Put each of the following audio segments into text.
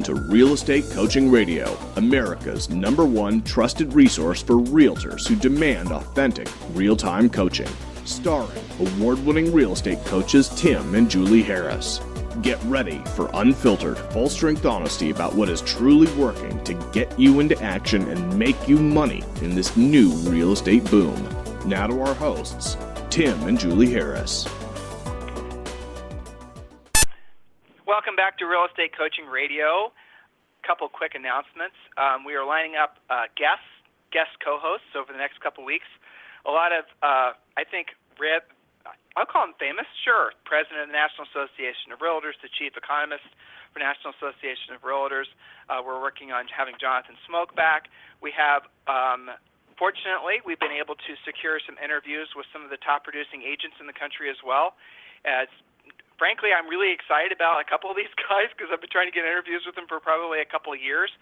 to Real Estate Coaching Radio, America's #1 trusted resource for realtors who demand authentic, real-time coaching. Starring award-winning real estate coaches Tim and Julie Harris. Get ready for unfiltered, full-strength honesty about what is truly working to get you into action and make you money in this new real estate boom. Now to our hosts, Tim and Julie Harris. Welcome back to Real Estate Coaching Radio. A couple quick announcements. We are lining up guest co-hosts over the next couple weeks. A lot of, I think, I'll call him famous, sure. President of the National Association of Realtors, the Chief Economist for National Association of Realtors. We're working on having Jonathan Smoke back. We have, fortunately, we've been able to secure some interviews with some of the top producing agents in the country as well. Frankly, I'm really excited about a couple of these guys because I've been trying to get interviews with them for probably a couple of years.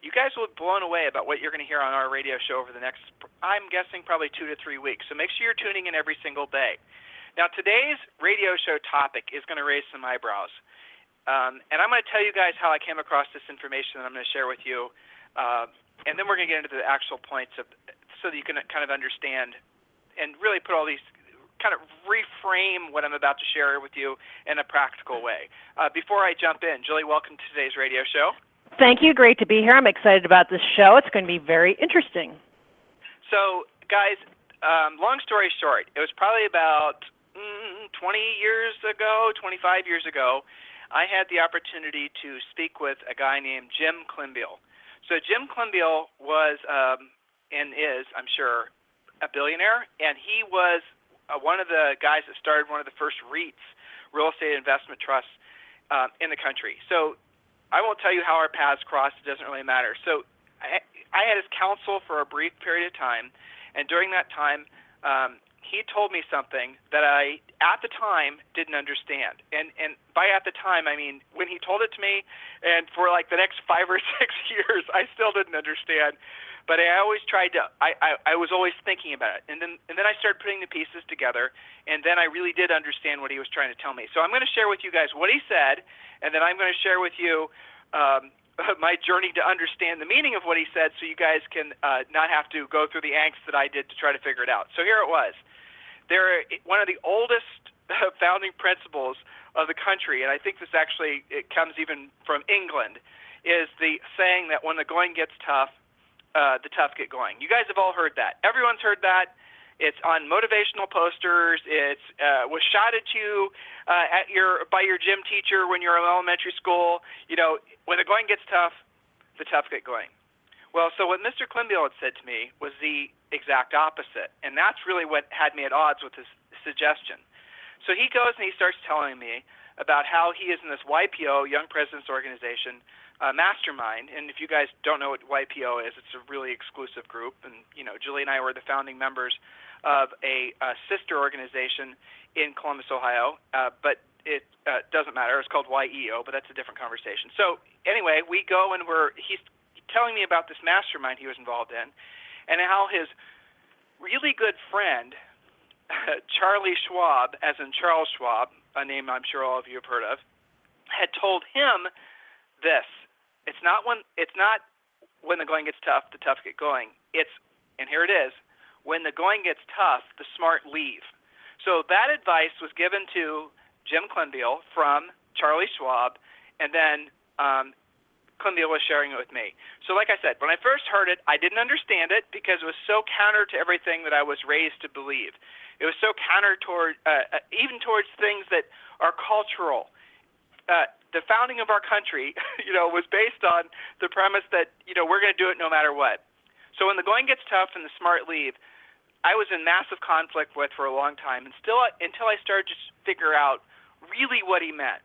You guys will be blown away about what you're going to hear on our radio show over the next, I'm guessing, probably 2 to 3 weeks. So make sure you're tuning in every single day. Now, today's radio show topic is going to raise some eyebrows. And I'm going to tell you guys how I came across this information that I'm going to share with you. And then we're going to get into the actual points so that you can kind of understand and really put all these, kind of reframe what I'm about to share with you in a practical way. Before I jump in, Julie, welcome to today's radio show. Thank you. Great to be here. I'm excited about this show. It's going to be very interesting. So, guys, long story short, it was probably about 25 years ago, I had the opportunity to speak with a guy named Jim Climbiel. So Jim Climbiel was and is, I'm sure, a billionaire, and he was one of the guys that started one of the first REITs, real estate investment trusts, in the country. So I won't tell you how our paths crossed. It doesn't really matter. So I had his counsel for a brief period of time, and during that time, he told me something that I, at the time, didn't understand. And by at the time, I mean when he told it to me, and for like the next 5 or 6 years, I still didn't understand. But I always tried to. I was always thinking about it, and then I started putting the pieces together, and then I really did understand what he was trying to tell me. So I'm going to share with you guys what he said, and then I'm going to share with you my journey to understand the meaning of what he said, so you guys can not have to go through the angst that I did to try to figure it out. So here it was. One of the oldest founding principles of the country, and I think this actually it comes even from England, is the saying that when the going gets tough, the tough get going. You guys have all heard that. Everyone's heard that. It's on motivational posters. It was shot at you by your gym teacher when you were in elementary school. You know, when the going gets tough, the tough get going. Well, so what Mr. Climbiel had said to me was the exact opposite, and that's really what had me at odds with his suggestion. So he goes and he starts telling me about how he is in this YPO, Young Presidents Organization, mastermind. And if you guys don't know what YPO is, it's a really exclusive group. And, you know, Julie and I were the founding members of a sister organization in Columbus, Ohio, but it doesn't matter. It's called YEO, but that's a different conversation. So anyway, we go and he's telling me about this mastermind he was involved in and how his really good friend, Charlie Schwab, as in Charles Schwab, a name I'm sure all of you have heard of, had told him this. It's not when the going gets tough, the tough get going. And here it is, when the going gets tough, the smart leave. So that advice was given to Jim Climbiel from Charlie Schwab, and then Climbiel was sharing it with me. So like I said, when I first heard it, I didn't understand it because it was so counter to everything that I was raised to believe. It was so counter even towards things that are cultural. The founding of our country, was based on the premise that, we're going to do it no matter what. So when the going gets tough and the smart leave, I was in massive conflict with for a long time, and still until I started to figure out really what he meant.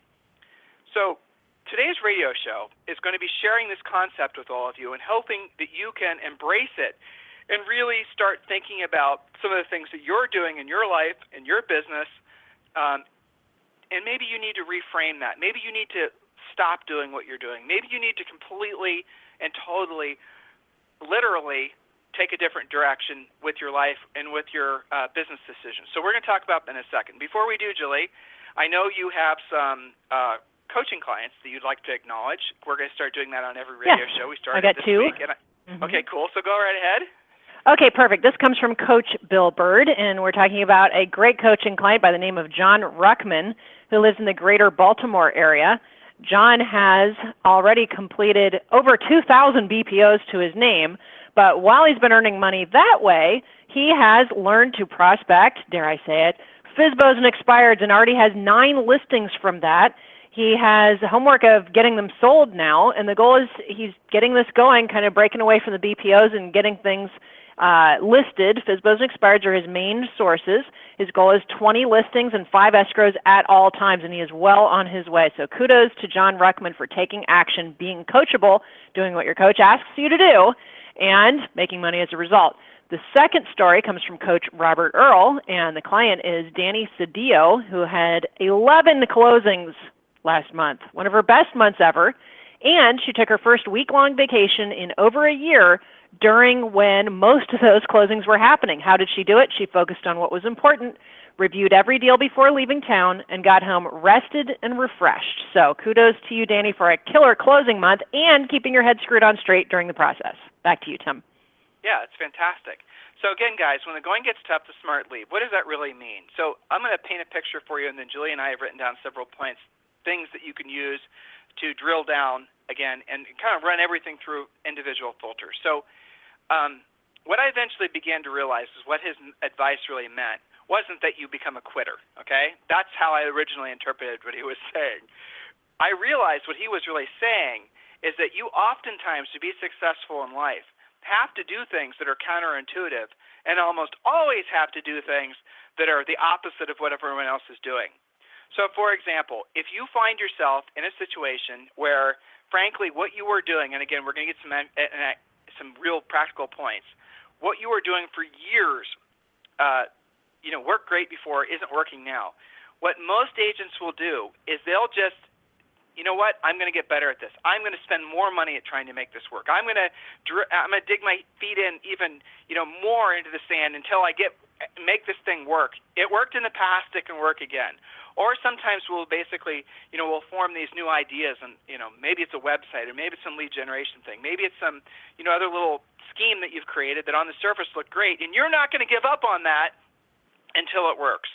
So today's radio show is going to be sharing this concept with all of you and hoping that you can embrace it and really start thinking about some of the things that you're doing in your life, in your business, and maybe you need to reframe that. Maybe you need to stop doing what you're doing. Maybe you need to completely and totally, literally, take a different direction with your life and with your business decisions. So we're going to talk about that in a second. Before we do, Julie, I know you have some coaching clients that you'd like to acknowledge. We're going to start doing that on every radio show. We started I got this two. week. Okay, cool. So go right ahead. Okay, perfect. This comes from Coach Bill Bird, and we're talking about a great coaching client by the name of John Ruckman, who lives in the greater Baltimore area. John has already completed over 2,000 BPOs to his name, but while he's been earning money that way, he has learned to prospect, dare I say it, FSBOs and expireds, and already has 9 listings from that. He has homework of getting them sold now, and the goal is he's getting this going, kind of breaking away from the BPOs and getting things listed. FSBOs and expireds are his main sources. His goal is 20 listings and 5 escrows at all times, and he is well on his way. So kudos to John Ruckman for taking action, being coachable, doing what your coach asks you to do, and making money as a result. The second story comes from Coach Robert Earl, and the client is Danny Cedillo, who had 11 closings last month, one of her best months ever, and she took her first week-long vacation in over a year during when most of those closings were happening. How did she do it? She focused on what was important, reviewed every deal before leaving town, and got home rested and refreshed. So kudos to you, Danny, for a killer closing month and keeping your head screwed on straight during the process. Back to you, Tim. Yeah, it's fantastic. So again, guys, when the going gets tough, the smart leave. What does that really mean? So I'm going to paint a picture for you, and then Julie and I have written down several points, things that you can use to drill down, again, and kind of run everything through individual filters. So what I eventually began to realize is what his advice really meant wasn't that you become a quitter, okay? That's how I originally interpreted what he was saying. I realized what he was really saying is that you oftentimes, to be successful in life, have to do things that are counterintuitive and almost always have to do things that are the opposite of what everyone else is doing. So, for example, if you find yourself in a situation where, frankly, what you were doing, and again, we're going to get some real practical points, what you were doing for years, worked great before, isn't working now. What most agents will do is they'll just, you know what, I'm going to get better at this. I'm going to spend more money at trying to make this work. I'm going to dig my feet in even, more into the sand until I make this thing work. It worked in the past, it can work again. Or sometimes we'll basically, we'll form these new ideas, and, maybe it's a website, or maybe it's some lead generation thing. Maybe it's some, other little scheme that you've created that on the surface look great, and you're not going to give up on that until it works.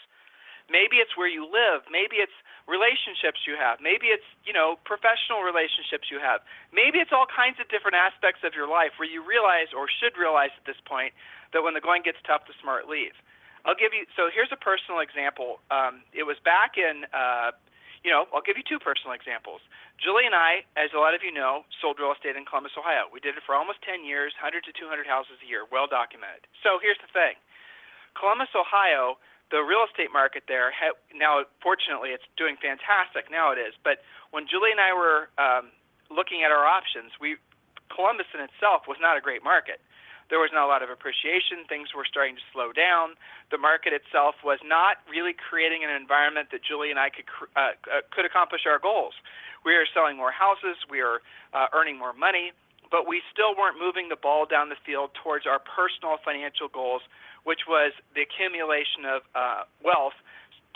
Maybe it's where you live. Maybe it's relationships you have. Maybe it's, professional relationships you have. Maybe it's all kinds of different aspects of your life where you realize, or should realize at this point, that when the going gets tough, the smart leave. So here's a personal example. It was back in, I'll give you 2 personal examples. Julie and I, as a lot of you know, sold real estate in Columbus, Ohio. We did it for almost 10 years, 100 to 200 houses a year, well documented. So here's the thing. Columbus, Ohio, the real estate market there, now fortunately it's doing fantastic, now it is, but when Julie and I were looking at our options, Columbus in itself was not a great market. There was not a lot of appreciation. Things were starting to slow down. The market itself was not really creating an environment that Julie and I could accomplish our goals. We were selling more houses. We were earning more money, but we still weren't moving the ball down the field towards our personal financial goals, which was the accumulation of wealth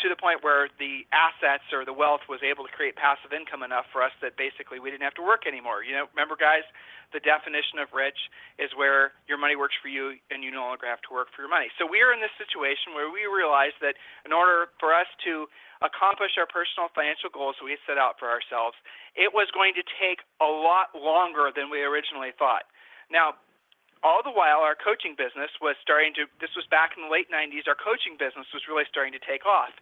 to the point where the assets or the wealth was able to create passive income enough for us that basically we didn't have to work anymore. Remember, guys, the definition of rich is where your money works for you and you no longer have to work for your money. So we are in this situation where we realized that in order for us to accomplish our personal financial goals that we set out for ourselves, it was going to take a lot longer than we originally thought. Now, all the while, our coaching business was this was back in the late 90s, our coaching business was really starting to take off.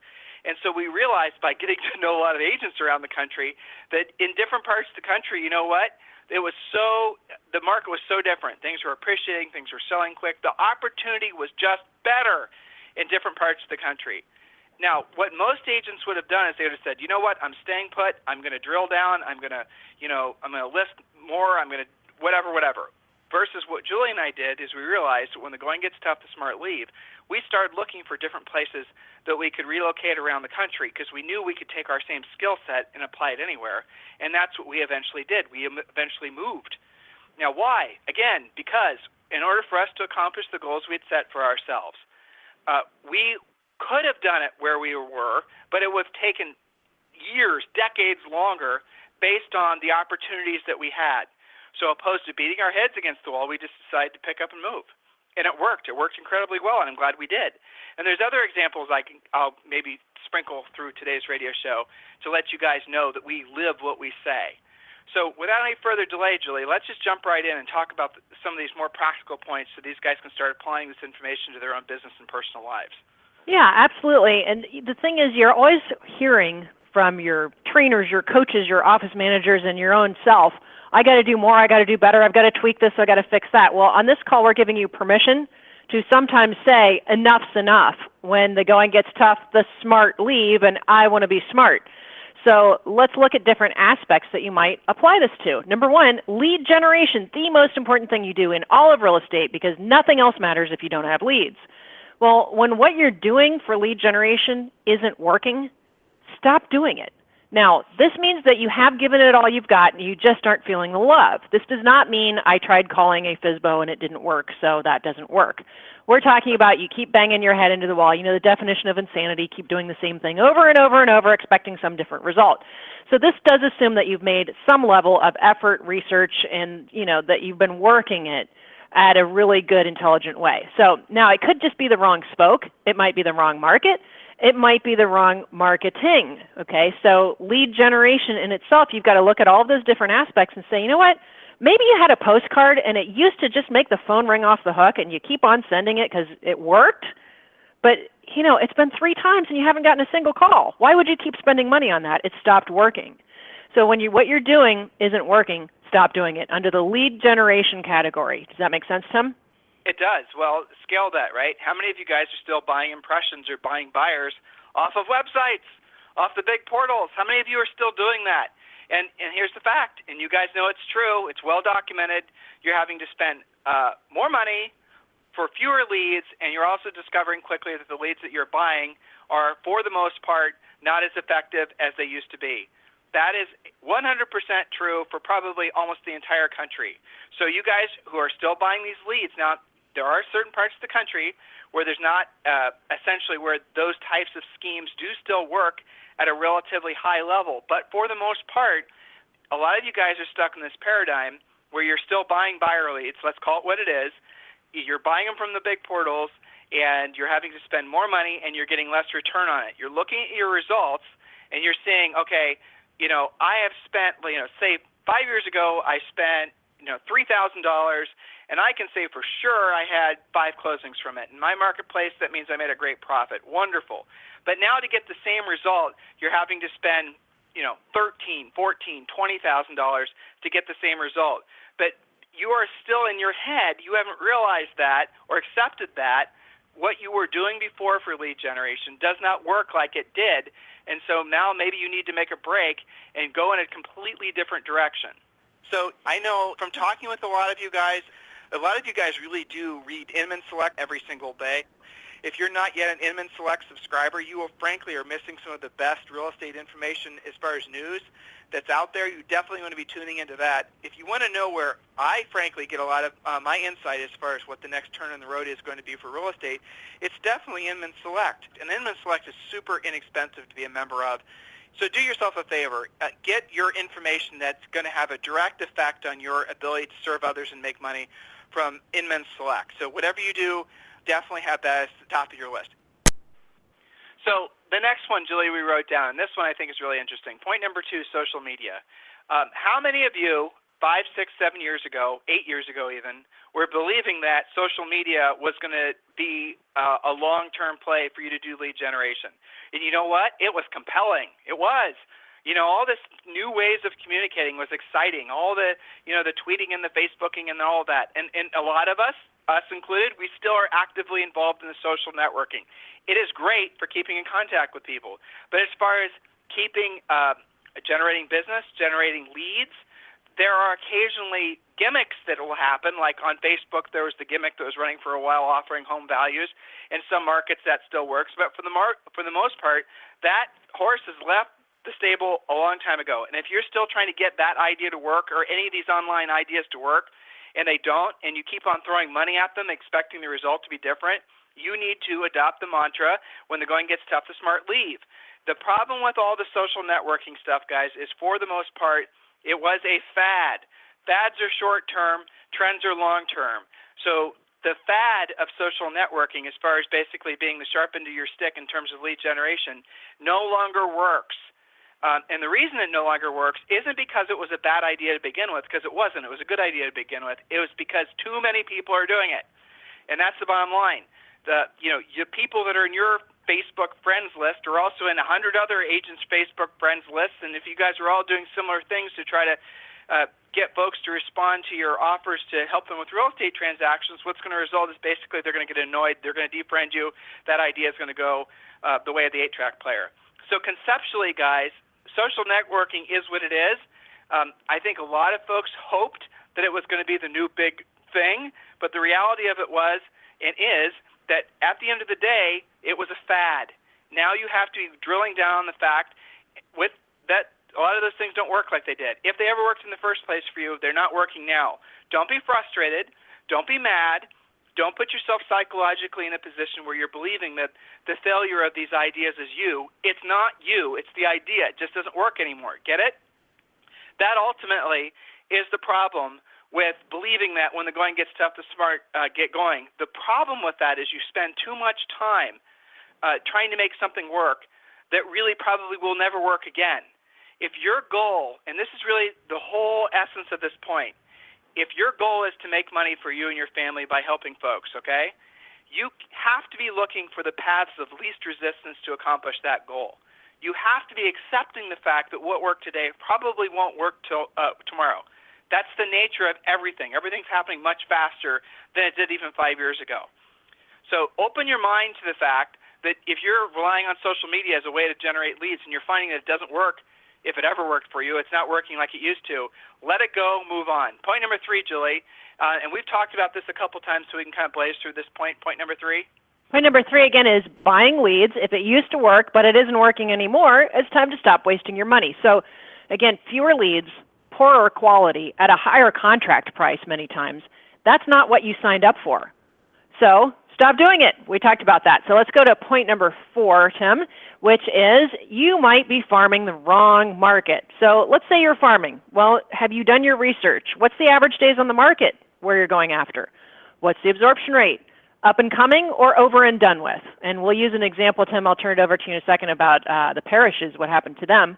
And so we realized by getting to know a lot of agents around the country that in different parts of the country, the market was so different. Things were appreciating, things were selling quick. The opportunity was just better in different parts of the country. Now, what most agents would have done is they would have said, you know what, I'm staying put, I'm going to drill down, I'm going to list more, I'm going to whatever. Versus what Julie and I did is we realized that when the going gets tough, the smart leave, we started looking for different places that we could relocate around the country because we knew we could take our same skill set and apply it anywhere, and that's what we eventually did. We eventually moved. Now, why? Again, because in order for us to accomplish the goals we had set for ourselves, we could have done it where we were, but it would have taken years, decades longer based on the opportunities that we had. So opposed to beating our heads against the wall, we just decided to pick up and move. And it worked. It worked incredibly well, and I'm glad we did. And there's other examples I'll maybe sprinkle through today's radio show to let you guys know that we live what we say. So without any further delay, Julie, let's just jump right in and talk about some of these more practical points so these guys can start applying this information to their own business and personal lives. Yeah, absolutely. And the thing is, you're always hearing from your trainers, your coaches, your office managers, and your own self, I got to do more, I got to do better, I've got to tweak this, I got to fix that. Well, on this call, we're giving you permission to sometimes say enough's enough. When the going gets tough, the smart leave, and I want to be smart. So let's look at different aspects that you might apply this to. Number one, lead generation, the most important thing you do in all of real estate, because nothing else matters if you don't have leads. Well, when what you're doing for lead generation isn't working, stop doing it. Now, this means that you have given it all you've got and you just aren't feeling the love. This does not mean I tried calling a FSBO and it didn't work, so that doesn't work. We're talking about you keep banging your head into the wall. You know the definition of insanity, keep doing the same thing over and over and over, expecting some different result. So this does assume that you've made some level of effort, research, and that you've been working it at a really good, intelligent way. So now it could just be the wrong spoke. It might be the wrong market. It might be the wrong marketing, okay? So lead generation in itself, you've got to look at all of those different aspects and say, you know what, maybe you had a postcard and it used to just make the phone ring off the hook and you keep on sending it because it worked, but it's been 3 times and you haven't gotten a single call. Why would you keep spending money on that? It stopped working. So when what you're doing isn't working, stop doing it under the lead generation category. Does that make sense, Tim? It does. Well, scale that, right? How many of you guys are still buying impressions or buying buyers off of websites, off the big portals? How many of you are still doing that? And here's the fact, and you guys know it's true, it's well documented, you're having to spend more money for fewer leads, and you're also discovering quickly that the leads that you're buying are, for the most part, not as effective as they used to be. That is 100% true for probably almost the entire country. So you guys who are still buying these leads, now there are certain parts of the country where there's not essentially where those types of schemes do still work at a relatively high level. But for the most part, a lot of you guys are stuck in this paradigm where you're still buying buyer leads. Let's call it what it is. You're buying them from the big portals, and you're having to spend more money, and you're getting less return on it. You're looking at your results, and you're saying, okay, I have spent, say 5 years ago I spent, $3,000, and I can say for sure I had 5 closings from it. In my marketplace, that means I made a great profit. Wonderful. But now to get the same result, you're having to spend, $13,000, $14,000, $20,000 to get the same result. But you are still in your head. You haven't realized that or accepted that what you were doing before for lead generation does not work like it did. And so now maybe you need to make a break and go in a completely different direction. So I know from talking with a lot of you guys really do read Inman Select every single day. If you're not yet an Inman Select subscriber, you frankly are missing some of the best real estate information as far as news that's out there. You definitely want to be tuning into that. If you want to know where I frankly get a lot of my insight as far as what the next turn in the road is going to be for real estate, it's definitely Inman Select. And Inman Select is super inexpensive to be a member of. So do yourself a favor. Get your information that's going to have a direct effect on your ability to serve others and make money from Inman Select. So whatever you do, definitely have that as the top of your list. So the next one, Julie, we wrote down, and this one I think is really interesting. Point number 2, social media. How many of you 5, 6, 7 years ago, 8 years ago even, were believing that social media was going to be a long-term play for you to do lead generation? And you know what? It was compelling. It was. All this new ways of communicating was exciting. All the, the tweeting and the Facebooking and all that. And a lot of us included, we still are actively involved in the social networking. It is great for keeping in contact with people. But as far as keeping, generating business, generating leads, there are occasionally gimmicks that will happen. Like on Facebook, there was the gimmick that was running for a while offering home values. In some markets, that still works. But for the most part, that horse has left the stable a long time ago. And if you're still trying to get that idea to work or any of these online ideas to work, and they don't, and you keep on throwing money at them expecting the result to be different, you need to adopt the mantra, when the going gets tough, the smart leave. The problem with all the social networking stuff, guys, is for the most part, it was a fad. Fads are short-term, trends are long-term. So the fad of social networking, as far as basically being the sharp end of your stick in terms of lead generation, no longer works. And the reason it no longer works isn't because it was a bad idea to begin with, because it wasn't. It was a good idea to begin with. It was because too many people are doing it. And that's the bottom line. The people that are in your Facebook friends list are also in 100 other agents' Facebook friends lists, and if you guys are all doing similar things to try to get folks to respond to your offers to help them with real estate transactions, what's going to result is basically they're going to get annoyed, they're going to defriend you, that idea is going to go the way of the 8-track player. So conceptually, guys, social networking is what it is. I think a lot of folks hoped that it was going to be the new big thing, but the reality of it was and is that at the end of the day, it was a fad. Now you have to be drilling down on the fact with that a lot of those things don't work like they did. If they ever worked in the first place for you, they're not working now. Don't be frustrated. Don't be mad. Don't put yourself psychologically in a position where you're believing that the failure of these ideas is you. It's not you. It's the idea. It just doesn't work anymore. Get it? That ultimately is the problem with believing that when the going gets tough, the smart get going. The problem with that is you spend too much time trying to make something work that really probably will never work again. If your goal, and this is really the whole essence of this point, if your goal is to make money for you and your family by helping folks, okay, you have to be looking for the paths of least resistance to accomplish that goal. You have to be accepting the fact that what worked today probably won't work till tomorrow. That's the nature of everything. Everything's happening much faster than it did even 5 years ago. So open your mind to the fact that if you're relying on social media as a way to generate leads and you're finding that it doesn't work, if it ever worked for you, it's not working like it used to, let it go, move on. Point number 3, Julie, and we've talked about this a couple times so we can kind of blaze through this point. Point number 3. Point number 3, again, is buying leads. If it used to work but it isn't working anymore, it's time to stop wasting your money. So, again, fewer leads, poorer quality at a higher contract price many times. That's not what you signed up for. So stop doing it. We talked about that. So let's go to point number 4, Tim, which is you might be farming the wrong market. So let's say you're farming. Well, have you done your research? What's the average days on the market where you're going after? What's the absorption rate? Up and coming or over and done with? And we'll use an example, Tim. I'll turn it over to you in a second about the parishes, what happened to them.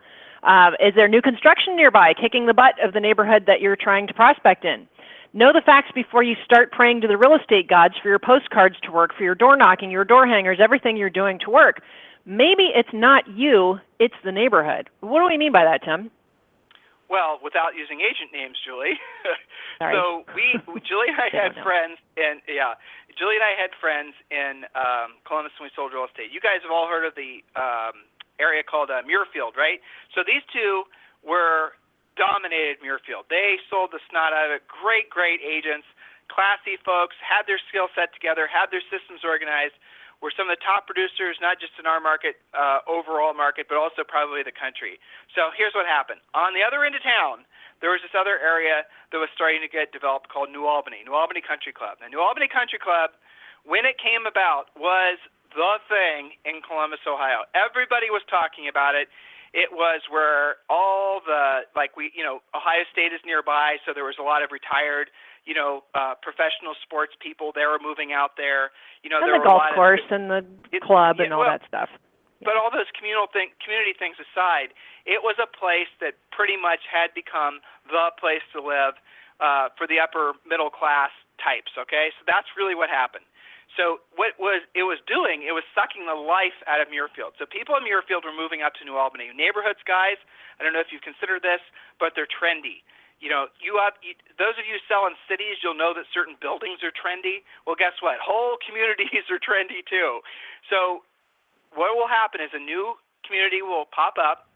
Is there new construction nearby, kicking the butt of the neighborhood that you're trying to prospect in? Know the facts before you start praying to the real estate gods for your postcards to work, for your door knocking, your door hangers, everything you're doing to work. Maybe it's not you, it's the neighborhood. What do we mean by that, Tim? Well, without using agent names, Julie. Sorry. So Julie and I had friends, and Julie and I had friends in Columbus when we sold real estate. You guys have all heard of the area called Muirfield, right? So these two were dominated Muirfield. They sold the snot out of it. Great, great agents, classy folks, had their skill set together, had their systems organized, were some of the top producers, not just in our market, overall market, but also probably the country. So here's what happened. On the other end of town, there was this other area that was starting to get developed called New Albany Country Club. Now, New Albany Country Club, when it came about, was the thing in Columbus, Ohio. Everybody was talking about it. It was where all the, Ohio State is nearby, so there was a lot of retired, professional sports people. They were moving out there. And there the were golf a lot course and the club and all that stuff. But all those community things aside, it was a place that pretty much had become the place to live for the upper middle class types, okay? So that's really what happened. So what it was doing, it was sucking the life out of Muirfield. So people in Muirfield were moving up to New Albany. Neighborhoods, guys, I don't know if you've considered this, but they're trendy. Those of you who sell in cities, you'll know that certain buildings are trendy. Well, guess what? Whole communities are trendy too. So what will happen is a new community will pop up.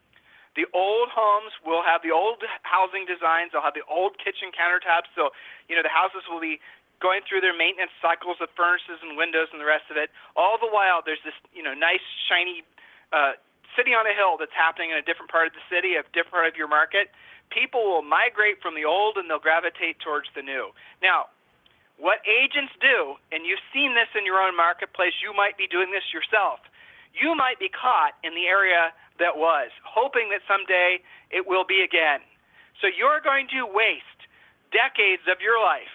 The old homes will have the old housing designs. They'll have the old kitchen countertops. So, the houses will be going through their maintenance cycles of furnaces and windows and the rest of it. All the while, there's this, nice, shiny city on a hill that's happening in a different part of the city, a different part of your market. People will migrate from the old and they'll gravitate towards the new. Now, what agents do, and you've seen this in your own marketplace, you might be doing this yourself. You might be caught in the area that was, hoping that someday it will be again. So you're going to waste decades of your life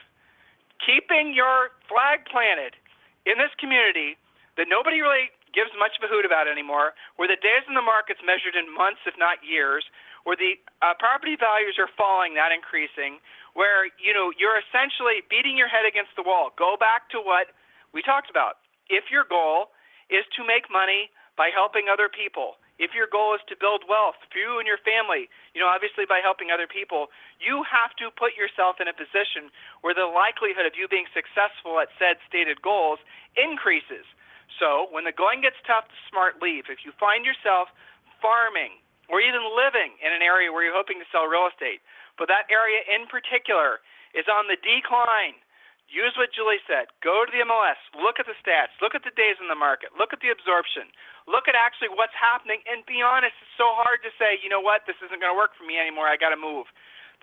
keeping your flag planted in this community that nobody really gives much of a hoot about anymore, where the days in the market's measured in months, if not years, where the property values are falling, not increasing, where you're essentially beating your head against the wall. Go back to what we talked about. If your goal is to make money by helping other people, if your goal is to build wealth for you and your family, obviously by helping other people, you have to put yourself in a position where the likelihood of you being successful at said stated goals increases. So when the going gets tough, the smart leave. If you find yourself farming or even living in an area where you're hoping to sell real estate, but that area in particular is on the decline, use what Julie said. Go to the MLS, look at the stats, look at the days in the market, look at the absorption, look at actually what's happening, and be honest. It's so hard to say, you know what, this isn't going to work for me anymore. I got to move.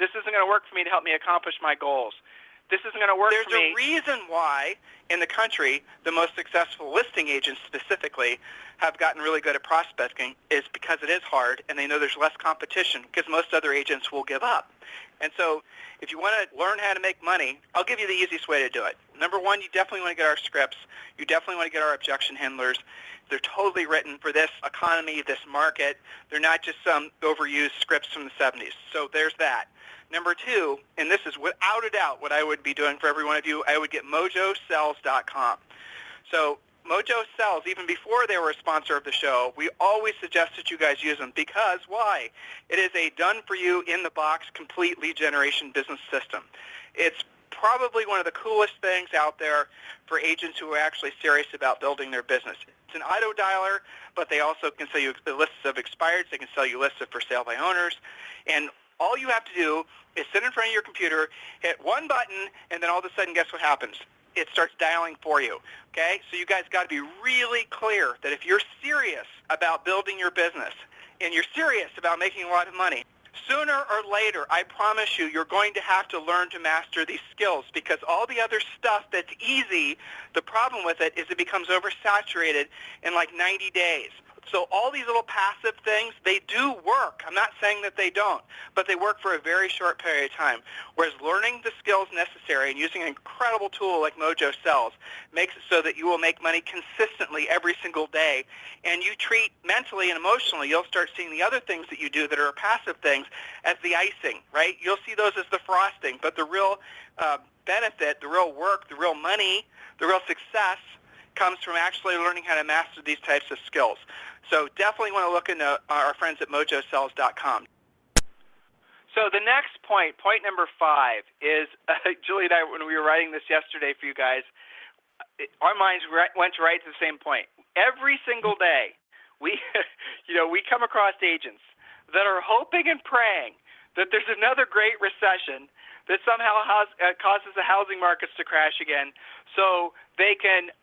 This isn't going to work for me to help me accomplish my goals. This isn't going to work for me. There's a reason why in the country the most successful listing agents specifically have gotten really good at prospecting is because it is hard and they know there's less competition because most other agents will give up. And so if you want to learn how to make money, I'll give you the easiest way to do it. Number one, you definitely want to get our scripts. You definitely want to get our objection handlers. They're totally written for this economy, this market. They're not just some overused scripts from the 70s. So there's that. Number two, and this is without a doubt what I would be doing for every one of you, I would get mojosells.com. So Mojo Sells, even before they were a sponsor of the show, we always suggested you guys use them because, why? It is a done-for-you, in-the-box, complete lead generation business system. It's probably one of the coolest things out there for agents who are actually serious about building their business. It's an auto dialer, but they also can sell you the lists of expireds. They can sell you lists of for sale by owners. And all you have to do is sit in front of your computer, hit one button, and then all of a sudden, guess what happens? It starts dialing for you, okay? So you guys got to be really clear that if you're serious about building your business and you're serious about making a lot of money, sooner or later, I promise you, you're going to have to learn to master these skills because all the other stuff that's easy, the problem with it is it becomes oversaturated in like 90 days. So all these little passive things, they do work. I'm not saying that they don't, but they work for a very short period of time. Whereas learning the skills necessary and using an incredible tool like Mojo Sells makes it so that you will make money consistently every single day. And you treat mentally and emotionally, you'll start seeing the other things that you do that are passive things as the icing, right? You'll see those as the frosting, but the real benefit, the real work, the real money, the real success comes from actually learning how to master these types of skills. So definitely want to look into our friends at mojosells.com. So the next point, point number 5, is Julie and I, when we were writing this yesterday for you guys, our minds went right to the same point. Every single day, we come across agents that are hoping and praying that there's another great recession that somehow causes the housing markets to crash again so they can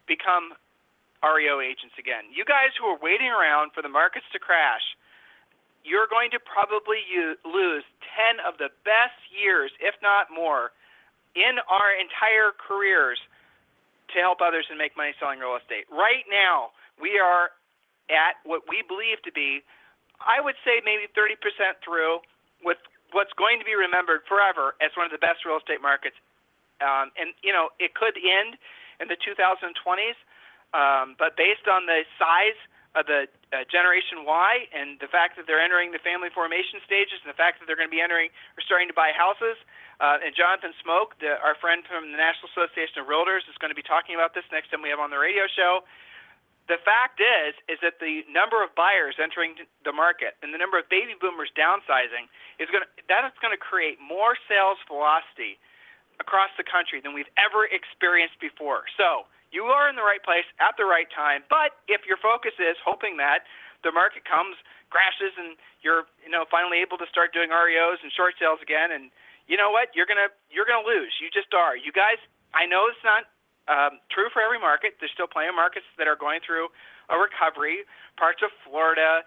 become REO agents again. You guys who are waiting around for the markets to crash, you're going to probably lose 10 of the best years, if not more, in our entire careers to help others and make money selling real estate. Right now, we are at what we believe to be, I would say maybe 30% through with what's going to be remembered forever as one of the best real estate markets. And it could end in the 2020s, but based on the size of the Generation Y and the fact that they're entering the family formation stages and the fact that they're going to be starting to buy houses, and Jonathan Smoke, our friend from the National Association of Realtors, is going to be talking about this next time we have on the radio show. The fact is that the number of buyers entering the market and the number of baby boomers downsizing is going to create more sales velocity across the country than we've ever experienced before. So you are in the right place at the right time, but if your focus is hoping that the market crashes, and you're finally able to start doing REOs and short sales again, and you know what, you're gonna lose. You just are. You guys, I know it's not true for every market. There's still plenty of markets that are going through a recovery. Parts of Florida,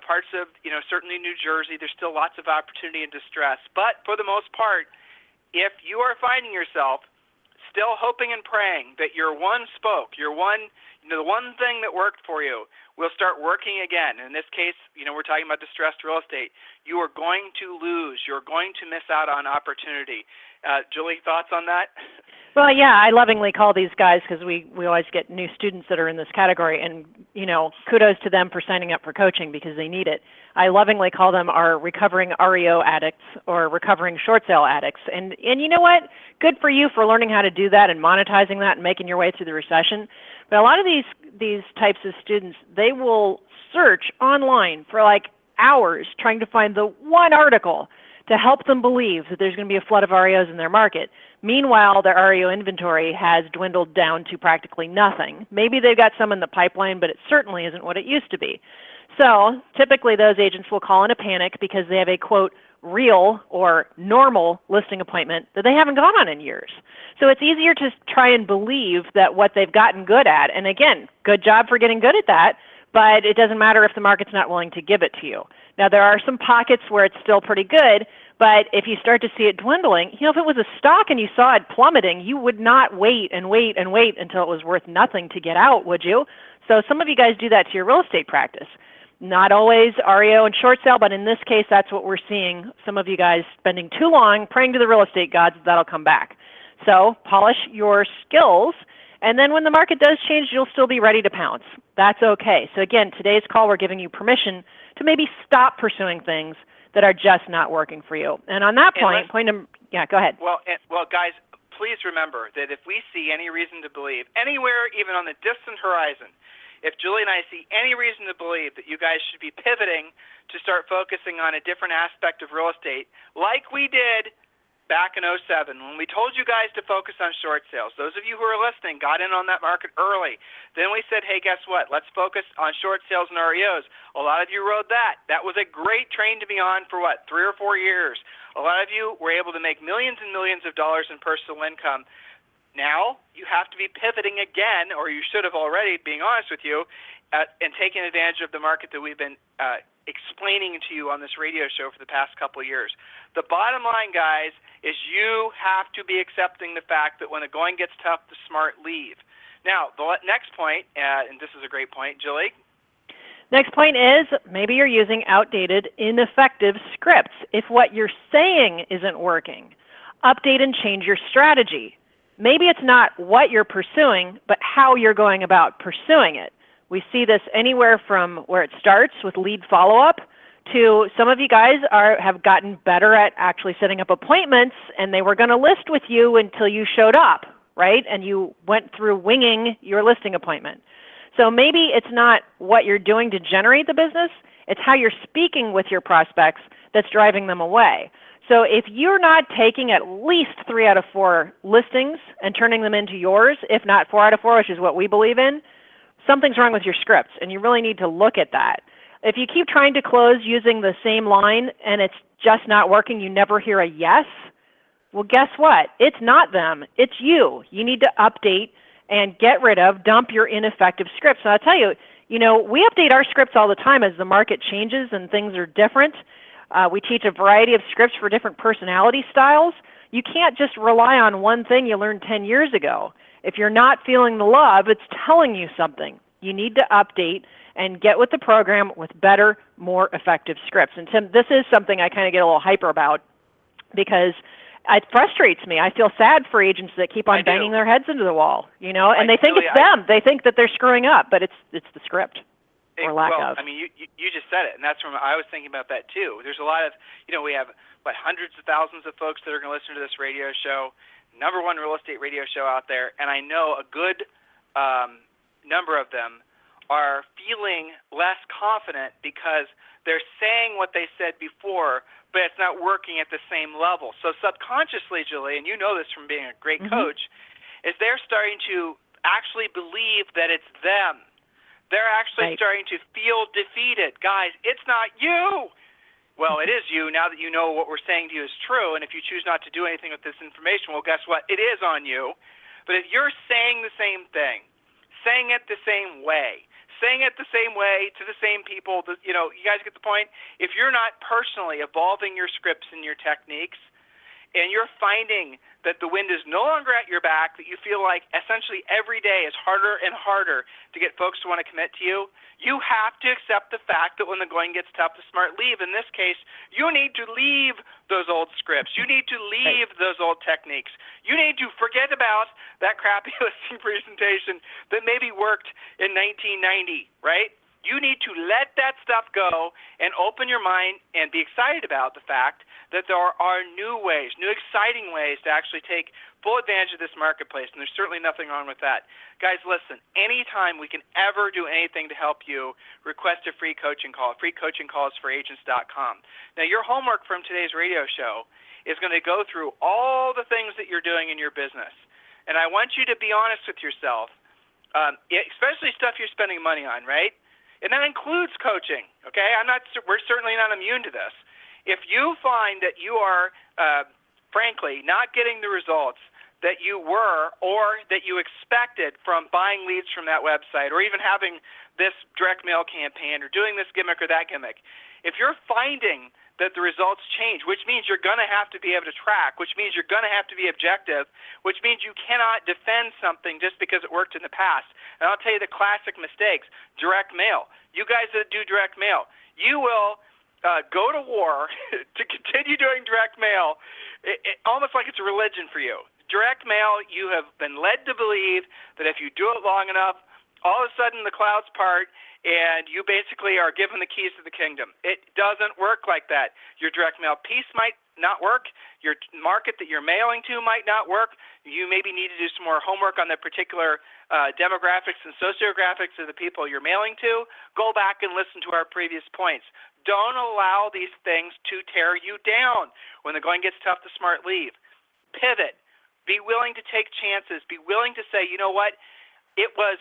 parts of certainly New Jersey. There's still lots of opportunity and distress, but for the most part, if you are finding yourself still hoping and praying that your one spoke, your one, the one thing that worked for you will start working again. In this case, we're talking about distressed real estate. You are going to lose. You're going to miss out on opportunity. Julie, thoughts on that? Well, yeah, I lovingly call these guys, because we always get new students that are in this category, and, kudos to them for signing up for coaching because they need it. I lovingly call them our recovering REO addicts or recovering short sale addicts. And you know what? Good for you for learning how to do that and monetizing that and making your way through the recession. But a lot of these types of students, they will search online for like hours trying to find the one article to help them believe that there's going to be a flood of REOs in their market. Meanwhile, their REO inventory has dwindled down to practically nothing. Maybe they've got some in the pipeline, but it certainly isn't what it used to be. So typically those agents will call in a panic because they have a, quote, real or normal listing appointment that they haven't gone on in years. So it's easier to try and believe that what they've gotten good at, and again, good job for getting good at that, but it doesn't matter if the market's not willing to give it to you. Now, there are some pockets where it's still pretty good, but if you start to see it dwindling, if it was a stock and you saw it plummeting, you would not wait and wait and wait until it was worth nothing to get out, would you? So some of you guys do that to your real estate practice. Not always REO and short sale, but in this case, that's what we're seeing. Some of you guys spending too long praying to the real estate gods that that'll come back. So polish your skills, and then when the market does change, you'll still be ready to pounce. That's okay. So again, today's call, we're giving you permission to maybe stop pursuing things that are just not working for you. And on that point, go ahead. Well, guys, please remember that if we see any reason to believe, anywhere, even on the distant horizon, if Julie and I see any reason to believe that you guys should be pivoting to start focusing on a different aspect of real estate, like we did back in 2007, when we told you guys to focus on short sales, those of you who are listening got in on that market early. Then we said, hey, guess what? Let's focus on short sales and REOs. A lot of you rode that. That was a great train to be on for, 3 or 4 years. A lot of you were able to make millions and millions of dollars in personal income. Now you have to be pivoting again, or you should have already, being honest with you, and taking advantage of the market that we've been explaining to you on this radio show for the past couple of years. The bottom line, guys, is you have to be accepting the fact that when the going gets tough, the smart leave. Now, the next point, and this is a great point, Julie. Next point is maybe you're using outdated, ineffective scripts. If what you're saying isn't working, update and change your strategy. Maybe it's not what you're pursuing, but how you're going about pursuing it. We see this anywhere from where it starts with lead follow-up to some of you guys have gotten better at actually setting up appointments, and they were going to list with you until you showed up, right? And you went through winging your listing appointment. So maybe it's not what you're doing to generate the business, it's how you're speaking with your prospects that's driving them away. So if you're not taking at least 3 out of 4 listings and turning them into yours, if not 4 out of 4, which is what we believe in, something's wrong with your scripts, and you really need to look at that. If you keep trying to close using the same line and it's just not working, you never hear a yes, well, guess what? It's not them. It's you. You need to update and get rid of, dump your ineffective scripts. And I'll tell you, we update our scripts all the time as the market changes and things are different. We teach a variety of scripts for different personality styles. You can't just rely on one thing you learned 10 years ago. If you're not feeling the love, it's telling you something. You need to update and get with the program with better, more effective scripts. And Tim, this is something I kind of get a little hyper about because it frustrates me. I feel sad for agents that keep on banging their heads into the wall, and they think it's them. They think that they're screwing up, but it's the script. Or lack of. I mean, you just said it, and that's from I was thinking about that too. There's a lot of, we have hundreds of thousands of folks that are going to listen to this radio show, #1 real estate radio show out there, and I know a good number of them are feeling less confident because they're saying what they said before, but it's not working at the same level. So subconsciously, Julie, and you know this from being a great coach, is they're starting to actually believe that it's them. They're actually starting to feel defeated. Guys, it's not you. Well, it is you now that you know what we're saying to you is true, and if you choose not to do anything with this information, well, guess what? It is on you. But if you're saying the same thing, saying it the same way, saying it the same way to the same people, you guys get the point? If you're not personally evolving your scripts and your techniques, and you're finding that the wind is no longer at your back, that you feel like essentially every day is harder and harder to get folks to want to commit to you, you have to accept the fact that when the going gets tough, the smart leave. In this case, you need to leave those old scripts. You need to leave those old techniques. You need to forget about that crappy listing presentation that maybe worked in 1990, right? You need to let that stuff go and open your mind and be excited about the fact that there are new ways, new exciting ways to actually take full advantage of this marketplace, and there's certainly nothing wrong with that. Guys, listen, anytime we can ever do anything to help you, request a free coaching call. freecoachingcallsforagents.com. Now, your homework from today's radio show is going to go through all the things that you're doing in your business, and I want you to be honest with yourself, especially stuff you're spending money on, right? And that includes coaching, okay? We're certainly not immune to this. If you find that you are, frankly, not getting the results that you were or that you expected from buying leads from that website or even having this direct mail campaign or doing this gimmick or that gimmick, if you're finding that the results change, which means you're going to have to be able to track, which means you're going to have to be objective, which means you cannot defend something just because it worked in the past. And I'll tell you the classic mistakes, direct mail. You guys that do direct mail, you will go to war to continue doing direct mail, almost like it's a religion for you. Direct mail, you have been led to believe that if you do it long enough, all of a sudden the clouds part and you basically are given the keys to the kingdom. It doesn't work like that. Your direct mail piece might not work. Your market that you're mailing to might not work. You maybe need to do some more homework on the particular demographics and sociographics of the people you're mailing to. Go back and listen to our previous points. Don't allow these things to tear you down. When the going gets tough, the smart leave. Pivot. Be willing to take chances. Be willing to say, you know what, it was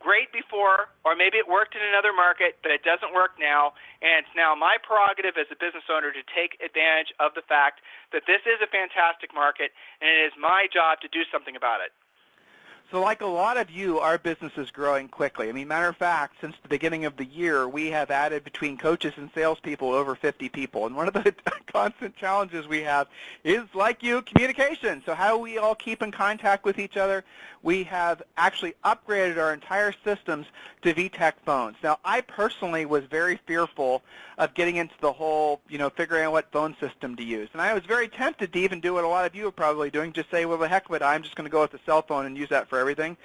great before, or maybe it worked in another market, but it doesn't work now, and it's now my prerogative as a business owner to take advantage of the fact that this is a fantastic market, and it is my job to do something about it. So like a lot of you, our business is growing quickly. I mean, matter of fact, since the beginning of the year, we have added between coaches and salespeople over 50 people. And one of the constant challenges we have is, like you, communication. So how do we all keep in contact with each other? We have actually upgraded our entire systems to VTech Phones. Now, I personally was very fearful of getting into the whole, figuring out what phone system to use. And I was very tempted to even do what a lot of you are probably doing, just say, well, the heck with it, I'm just going to go with the cell phone and use that for everything.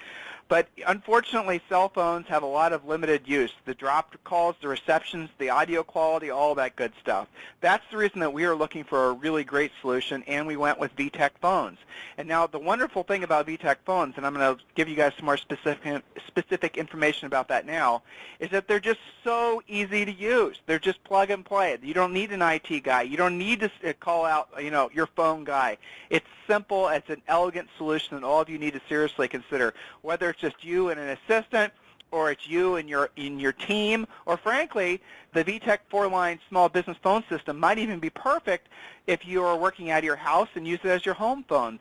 But unfortunately, cell phones have a lot of limited use. The dropped calls, the receptions, the audio quality, all that good stuff. That's the reason that we are looking for a really great solution, and we went with VTech Phones. And now the wonderful thing about VTech Phones, and I'm going to give you guys some more specific information about that now, is that they're just so easy to use. They're just plug and play. You don't need an IT guy. You don't need to call out, your phone guy. It's simple. It's an elegant solution that all of you need to seriously consider, whether it's just you and an assistant, or it's you and your team, or frankly, the VTech 4-line small business phone system might even be perfect if you are working out of your house and use it as your home phone.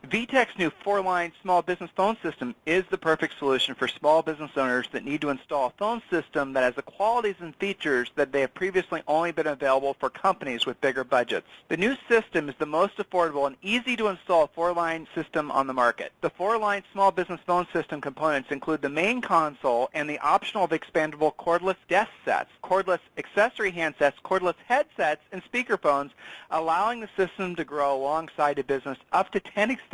VTech's new 4-line small business phone system is the perfect solution for small business owners that need to install a phone system that has the qualities and features that they have previously only been available for companies with bigger budgets. The new system is the most affordable and easy to install 4-line system on the market. The 4-line small business phone system components include the main console and the optional expandable cordless desk sets, cordless accessory handsets, cordless headsets, and speakerphones, allowing the system to grow alongside a business up to 10 extensions.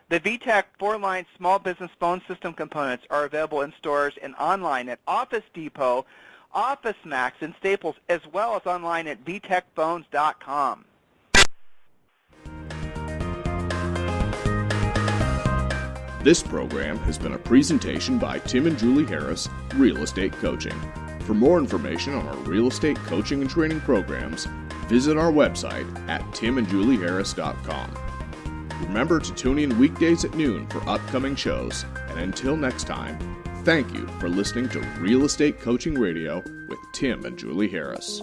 The VTech 4-line small business phone system components are available in stores and online at Office Depot, Office Max, and Staples, as well as online at vtechphones.com. This program has been a presentation by Tim and Julie Harris, Real Estate Coaching. For more information on our real estate coaching and training programs, visit our website at timandjulieharris.com. Remember to tune in weekdays at noon for upcoming shows, and until next time, thank you for listening to Real Estate Coaching Radio with Tim and Julie Harris.